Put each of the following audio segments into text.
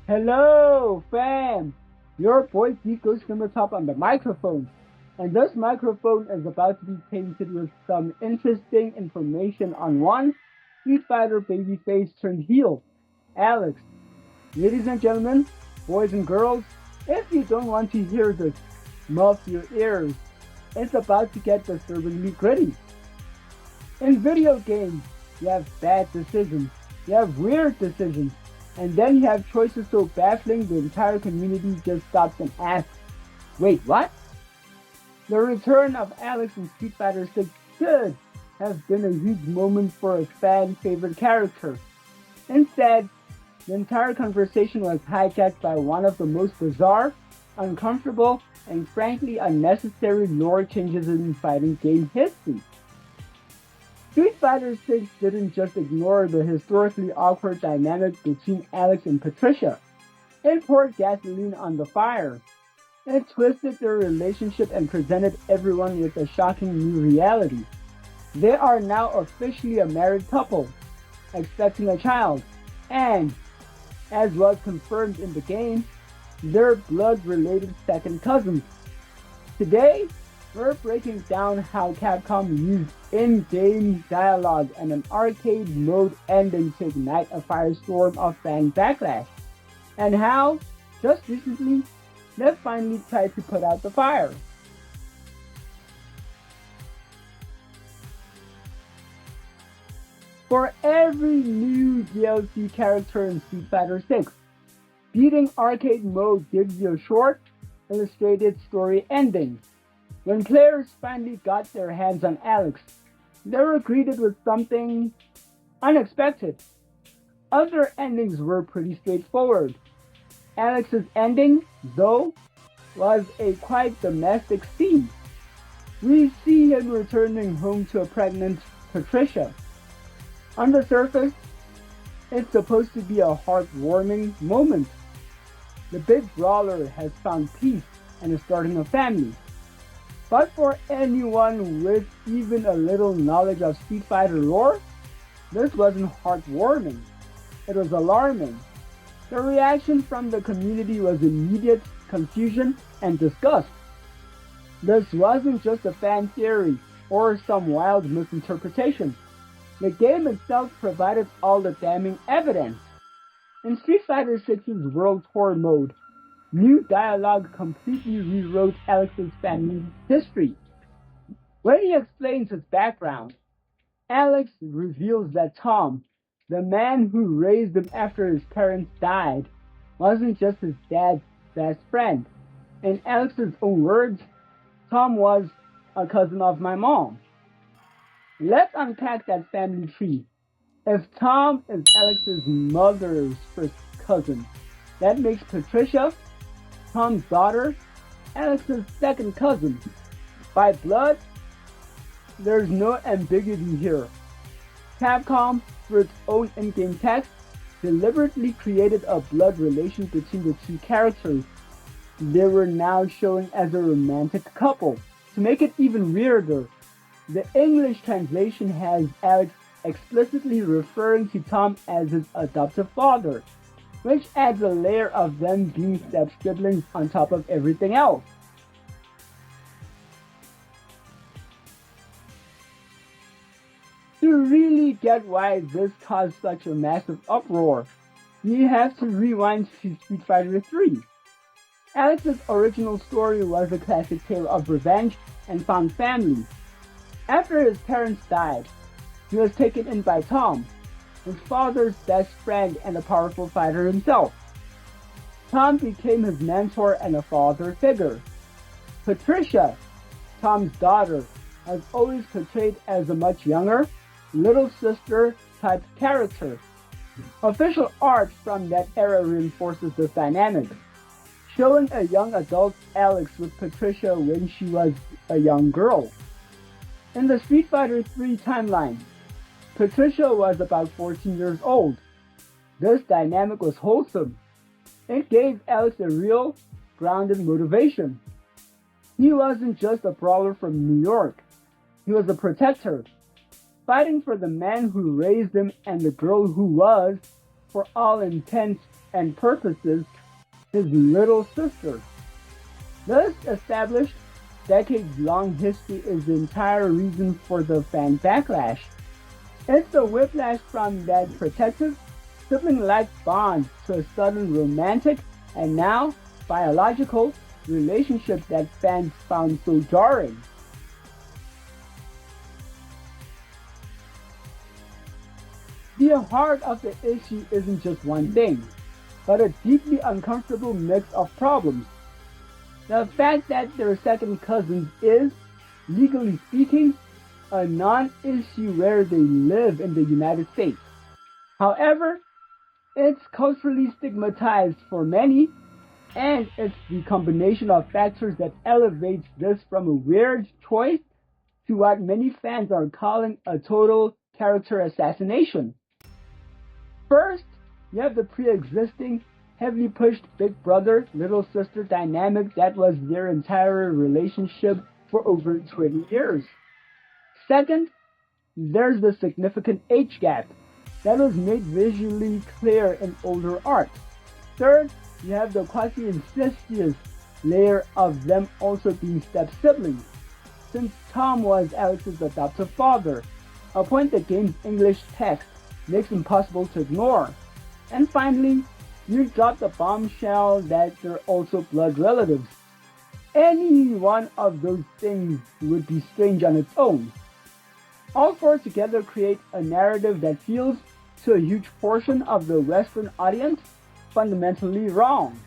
Hello, fam! Your boy Zico's gonna talk on the microphone. And this microphone is about to be tainted with some interesting information on one Street Fighter babyface turned heel, Alex. Ladies and gentlemen, boys and girls, if you don't want to hear this, muff your ears. It's about to get disturbingly gritty. In video games, you have bad decisions, you have weird decisions, and then you have choices so baffling the entire community just stops and asks, wait, what? The return of Alex in Street Fighter 6 should have been a huge moment for a fan favorite character. Instead, the entire conversation was hijacked by one of the most bizarre, uncomfortable, and frankly unnecessary lore changes in fighting game history. Street Fighter 6 didn't just ignore the historically awkward dynamic between Alex and Patricia. It poured gasoline on the fire. It twisted their relationship and presented everyone with a shocking new reality. They are now officially a married couple, expecting a child, and, as was confirmed in the game, they're blood-related second cousins. Today, we're breaking down how Capcom used in-game dialogue and an arcade mode ending to ignite a firestorm of fan backlash, and how, just recently, they finally tried to put out the fire. For every new DLC character in Street Fighter 6, beating arcade mode gives you a short, illustrated story ending. When players finally got their hands on Alex, they were greeted with something unexpected. Other endings were pretty straightforward. Alex's ending, though, was a quite domestic scene. We see him returning home to a pregnant Patricia. On the surface, it's supposed to be a heartwarming moment. The big brawler has found peace and is starting a family. But for anyone with even a little knowledge of Street Fighter lore, this wasn't heartwarming. It was alarming. The reaction from the community was immediate confusion and disgust. This wasn't just a fan theory or some wild misinterpretation. The game itself provided all the damning evidence. In Street Fighter 6's World Tour mode, new dialogue completely rewrote Alex's family history. When he explains his background, Alex reveals that Tom, the man who raised him after his parents died, wasn't just his dad's best friend. In Alex's own words, Tom was a cousin of my mom. Let's unpack that family tree. If Tom is Alex's mother's first cousin, that makes Patricia, Tom's daughter, Alex's second cousin. By blood, there's no ambiguity here. Capcom, through its own in-game text, deliberately created a blood relation between the two characters. They were now showing as a romantic couple. To make it even weirder, the English translation has Alex explicitly referring to Tom as his adoptive father, which adds a layer of them being step-siblings on top of everything else. To really get why this caused such a massive uproar, you have to rewind to Street Fighter 3. Alex's original story was a classic tale of revenge and found family. After his parents died, he was taken in by Tom, his father's best friend and a powerful fighter himself. Tom became his mentor and a father figure. Patricia, Tom's daughter, was always portrayed as a much younger, little sister type character. Official art from that era reinforces this dynamic, showing a young adult Alex with Patricia when she was a young girl. In the Street Fighter 3 timeline, Patricia was about 14 years old. This dynamic was wholesome. It gave Alex a real, grounded motivation. He wasn't just a brawler from New York. He was a protector, fighting for the man who raised him and the girl who was, for all intents and purposes, his little sister. This established decades-long history is the entire reason for the fan backlash. It's the whiplash from that protective, sibling-like bond to a sudden romantic and now biological relationship that fans found so jarring. The heart of the issue isn't just one thing, but a deeply uncomfortable mix of problems. The fact that they're second cousins is, legally speaking, a non-issue where they live in the United States. However, it's culturally stigmatized for many, and it's the combination of factors that elevates this from a weird choice to what many fans are calling a total character assassination. First, you have the pre-existing, heavily pushed big brother, little sister dynamic that was their entire relationship for over 20 years. Second, there's the significant age gap that was made visually clear in older art. Third, you have the quasi-incestuous layer of them also being step-siblings, since Tom was Alex's adoptive father, a point the game's English text makes impossible to ignore. And finally, you drop the bombshell that they're also blood relatives. Any one of those things would be strange on its own. All four together create a narrative that feels, to a huge portion of the Western audience, fundamentally wrong.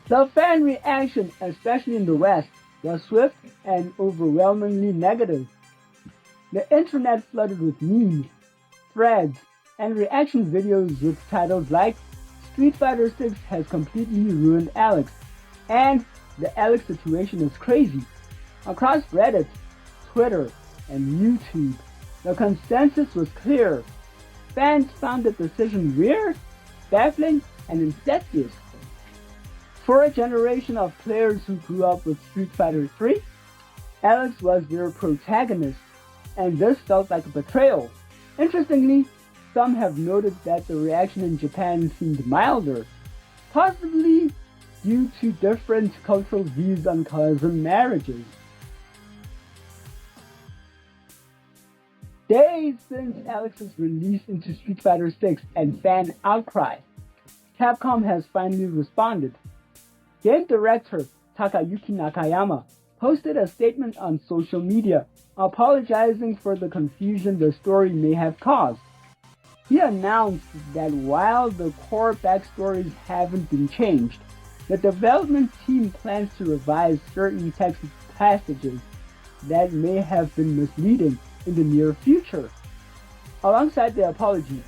The fan reaction, especially in the West, was swift and overwhelmingly negative. The internet flooded with memes, threads, and reaction videos with titles like Street Fighter 6 has completely ruined Alex, and the Alex situation is crazy. Across Reddit, Twitter, and YouTube, the consensus was clear. Fans found the decision weird, baffling, and incestuous. For a generation of players who grew up with Street Fighter 3, Alex was their protagonist, and this felt like a betrayal. Interestingly, some have noted that the reaction in Japan seemed milder, possibly due to different cultural views on cousin marriages. Days since Alex's release into Street Fighter 6 and fan outcry, Capcom has finally responded. Game director Takayuki Nakayama posted a statement on social media apologizing for the confusion the story may have caused. He announced that while the core backstories haven't been changed, the development team plans to revise certain text passages that may have been misleading in the near future. Alongside the apology,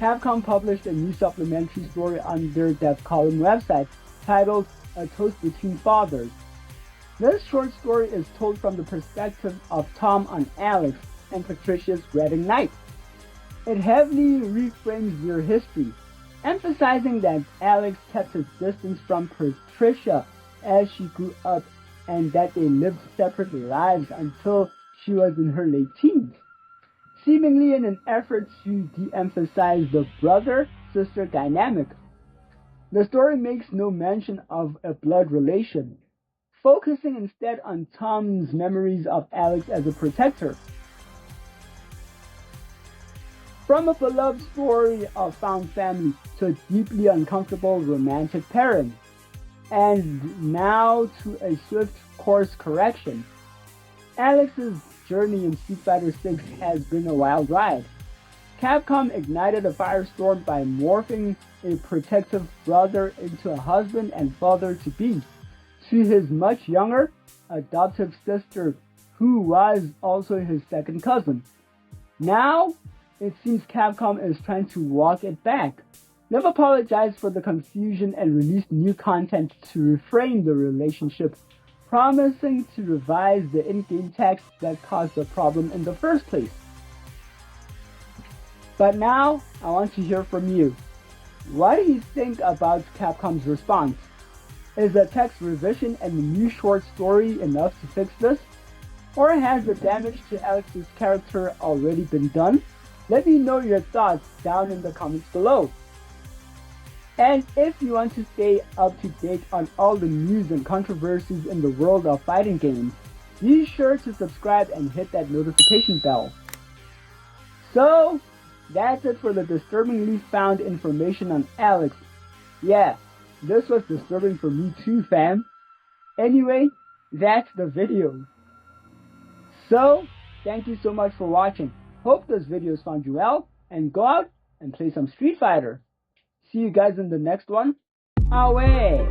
Capcom published a new supplementary story on their Dev Column website titled A Toast Between Fathers. This short story is told from the perspective of Tom on Alex and Patricia's wedding night. It heavily reframes their history, emphasizing that Alex kept his distance from Patricia as she grew up and that they lived separate lives until she was in her late teens, seemingly in an effort to de-emphasize the brother-sister dynamic. The story makes no mention of a blood relation, focusing instead on Tom's memories of Alex as a protector. From a beloved story of found family to a deeply uncomfortable romantic pairing, and now to a swift course correction. Alex's journey in Street Fighter 6 has been a wild ride. Capcom ignited a firestorm by morphing a protective brother into a husband and father-to-be to his much younger, adoptive sister, who was also his second cousin. Now, it seems Capcom is trying to walk it back. They've apologized for the confusion and released new content to reframe the relationship, promising to revise the in-game text that caused the problem in the first place. But now, I want to hear from you. What do you think about Capcom's response? Is the text revision and the new short story enough to fix this? Or has the damage to Alex's character already been done? Let me know your thoughts down in the comments below. And if you want to stay up to date on all the news and controversies in the world of fighting games, be sure to subscribe and hit that notification bell. So, that's it for the disturbingly found information on Alex. Yeah, this was disturbing for me too, fam. Anyway, that's the video. So, thank you so much for watching. Hope this video has found you well, and go out and play some Street Fighter. See you guys in the next one. Away!